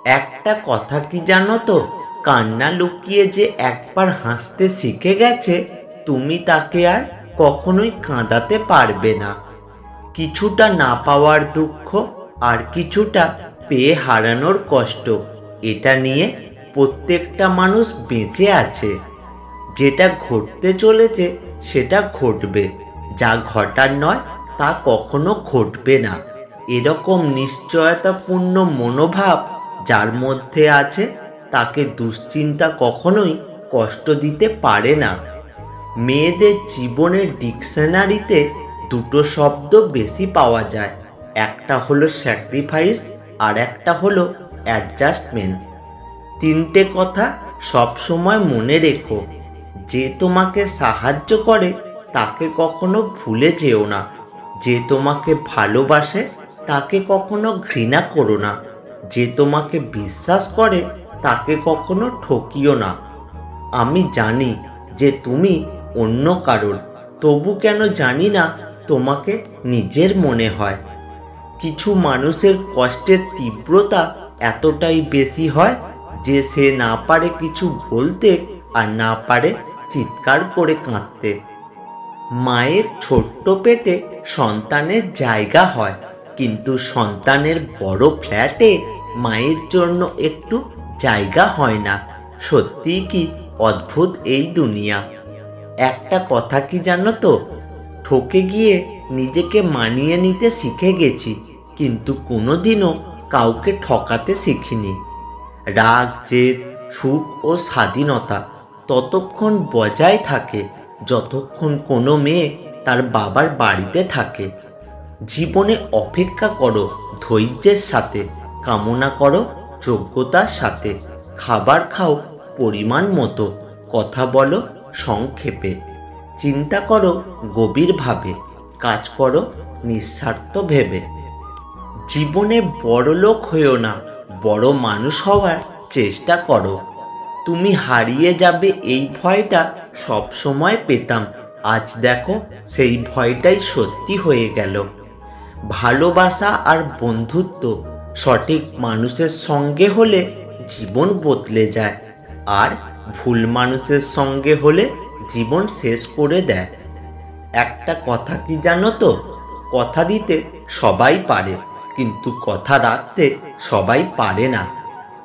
একটা কথা কি জানো তো, কান্না লুকিয়ে যে একবার হাসতে শিখে গেছে, তুমি তাকে আর কখনোই কাঁদাতে পারবে না। কিছুটা না পাওয়ার দুঃখ আর কিছুটা পেয়ে হারানোর কষ্ট, এটা নিয়ে প্রত্যেকটা মানুষ বেঁচে আছে। যেটা ঘটতে চলেছে সেটা ঘটবে, যা ঘটার নয় তা কখনো ঘটবে না। এরকম নিশ্চয়তাপূর্ণ মনোভাব যার মধ্যে আছে, তাকে দুশ্চিন্তা কখনোই কষ্ট দিতে পারে না। মেয়েদের জীবনের ডিকশনারিতে দুটো শব্দ বেশি পাওয়া যায়, একটা হলো স্যাক্রিফাইস আর একটা হলো অ্যাডজাস্টমেন্ট। তিনটে কথা সব সময় মনে রেখো। যে তোমাকে সাহায্য করে তাকে কখনো ভুলে যেও না। যে তোমাকে ভালোবাসে তাকে কখনো ঘৃণা করো না। যে তোমাকে বিশ্বাস করে তাকে কখনো ঠকিও না। আমি জানি যে তুমি অন্য কারোর, তবু কেন জানি না তোমাকে নিজের মনে হয়। কিছু মানুষের কষ্টের তীব্রতা এতটাই বেশি হয় যে সে না পারে কিছু বলতে আর না পারে চিৎকার করে কাঁদতে। মায়ের ছোট্ট পেটে সন্তানের জায়গা হয়, কিন্তু সন্তানের বড় ফ্ল্যাটে মায়ের জন্য একটু জায়গা হয় না। সত্যিই কি অদ্ভুত এই দুনিয়া। একটা কথা কি জানো তো, ঠকে গিয়ে নিজেকে মানিয়ে নিতে শিখে গেছি, কিন্তু কোনোদিনও কাউকে ঠকাতে শিখিনি। রাগ, জেদ, সুখ ও স্বাধীনতা ততক্ষণ বজায় থাকে যতক্ষণ কোনো মেয়ে তার বাবার বাড়িতে থাকে। জীবনে অপেক্ষা করো ধৈর্যের সাথে, কামনা করো যোগ্যতার সাথে, খাবার খাও পরিমাণ মতো, কথা বলো সংক্ষেপে, চিন্তা করো গভীরভাবে, কাজ করো নিঃস্বার্থ ভেবে। জীবনে বড় লোক হয়েও না, বড় মানুষ হওয়ার চেষ্টা করো। তুমি হারিয়ে যাবে এই ভয়টা সব সময় পেতাম, আজ দেখো সেই ভয়টাই সত্যি হয়ে গেল। ভালোবাসা আর বন্ধুত্ব সঠিক মানুষের সঙ্গে হলে জীবন বদলে যায়, আর ভুল মানুষের সঙ্গে হলে জীবন শেষ করে দেয়। একটা কথা কি জানো তো, কথা দিতে সবাই পারে, কিন্তু কথা রাখতে সবাই পারে না।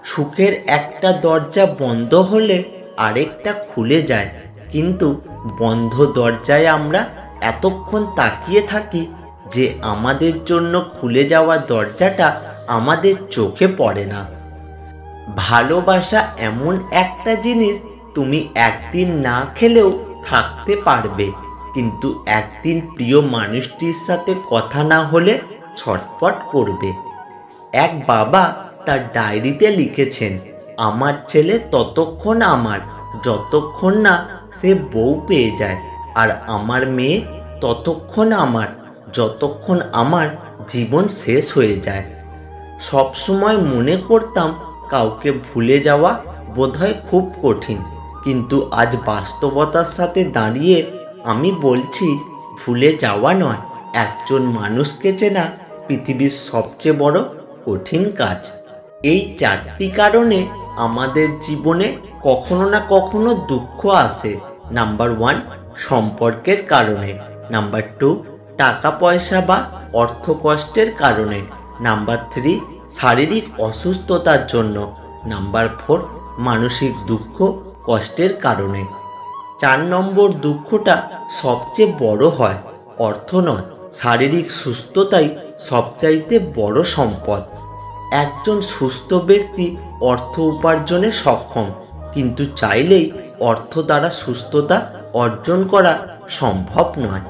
সুখের একটা দরজা বন্ধ হলে আরেকটা খুলে যায়, কিন্তু বন্ধ দরজায় আমরা এতক্ষণ তাকিয়ে থাকি যে আমাদের জন্য খুলে যাওয়া দরজাটা আমাদের চোখে পড়ে না। ভালোবাসা এমন একটা জিনিস, তুমি একদিন না খেলেও থাকতে পারবে, কিন্তু একদিন প্রিয় মানুষটির সাথে কথা না হলে ছটফট করবে। এক বাবা তার ডায়েরিতে লিখেছেন, আমার ছেলে ততক্ষণ আমার যতক্ষণ না সে বউ পেয়ে যায়, আর আমার মেয়ে ততক্ষণ আমার যতক্ষণ আমার জীবন শেষ হয়ে যায়। সবসময় মনে করতাম কাউকে ভুলে যাওয়া বোধহয় খুব কঠিন, কিন্তু আজ বাস্তবতার সাথে দাঁড়িয়ে আমি বলছি, ভুলে যাওয়া নয়, একজন মানুষকে চেনা পৃথিবীর সবচেয়ে বড় কঠিন কাজ। এই চারটি কারণে আমাদের জীবনে কখনো না কখনো দুঃখ আসে। নাম্বার 1, সম্পর্কের কারণে। নাম্বার 2, টাকা পয়সা বা অর্থ কষ্টের কারণে। নাম্বার 3, শারীরিক অসুস্থতার জন্য। নাম্বার 4, মানসিক দুঃখ কষ্টের কারণে। 4 নম্বর দুঃখটা সবচেয়ে বড় হয়, অর্থ নয়, শারীরিক সুস্থতাই সবচাইতে বড় সম্পদ। একজন সুস্থ ব্যক্তি অর্থ উপার্জনে সক্ষম, কিন্তু চাইলেই অর্থ দ্বারা সুস্থতা অর্জন করা সম্ভব নয়।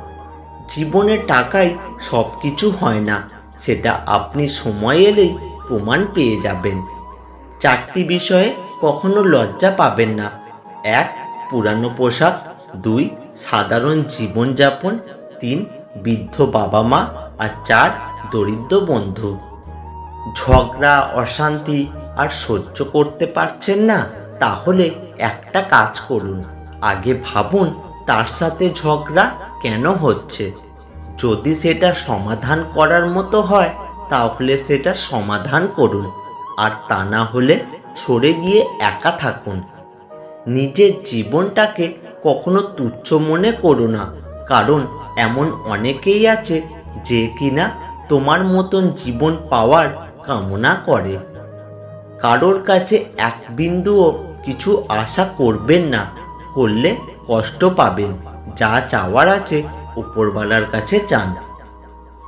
জীবনে টাকাই সব কিছু হয় না, সেটা আপনি সময় এলেই প্রমাণ পেয়ে যাবেন। 4টি বিষয়ে কখনো লজ্জা পাবেন না। 1, পুরানো পোশাক। 2, সাধারণ জীবনযাপন। 3, বৃদ্ধ বাবা মা। আর 4, দরিদ্র বন্ধু। ঝগড়া, অশান্তি আর সহ্য করতে পারছেন না? তাহলে একটা কাজ করুন, আগে ভাবুন তার সাথে ঝগড়া কেন হচ্ছে। যদি সেটা সমাধান করার মতো হয় তাহলে সেটা সমাধান করুন, আর তা না হলে সরে গিয়ে একা থাকুন। নিজের জীবনটাকে কখনো তুচ্ছ মনে করো না, কারণ এমন অনেকেই আছে যে কিনা তোমার মতন জীবন পাওয়ার কামনা করে। কারোর কাছে এক বিন্দুও কিছু আশা করবেন না, করলে কষ্ট পাবেন। যা চাওয়ার আছে উপরওয়ালার কাছে চান।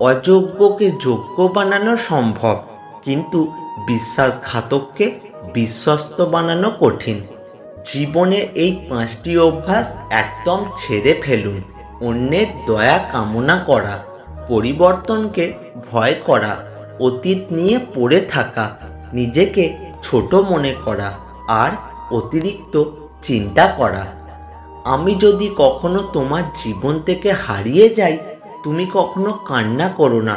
অযোগ্যকে যোগ্য বানানো সম্ভব, কিন্তু বিশ্বাসঘাতককে বিশ্বস্ত বানানো কঠিন। জীবনের এই 5টি অভ্যাস একদম ছেড়ে ফেলুন। অন্যের দয়া কামনা করা, পরিবর্তনকে ভয় করা, অতীত নিয়ে পড়ে থাকা, নিজেকে ছোট মনে করা আর অতিরিক্ত চিন্তা করা। আমি যদি কখনো তোমার জীবন থেকে হারিয়ে যাই, তুমি কখনো কান্না করো না।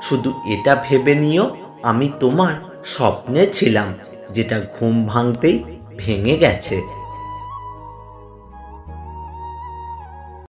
শুধু এটা ভেবে নিও, আমি তোমার স্বপ্নে ছিলাম, যেটা ঘুম ভাঙতেই ভেঙে গেছে।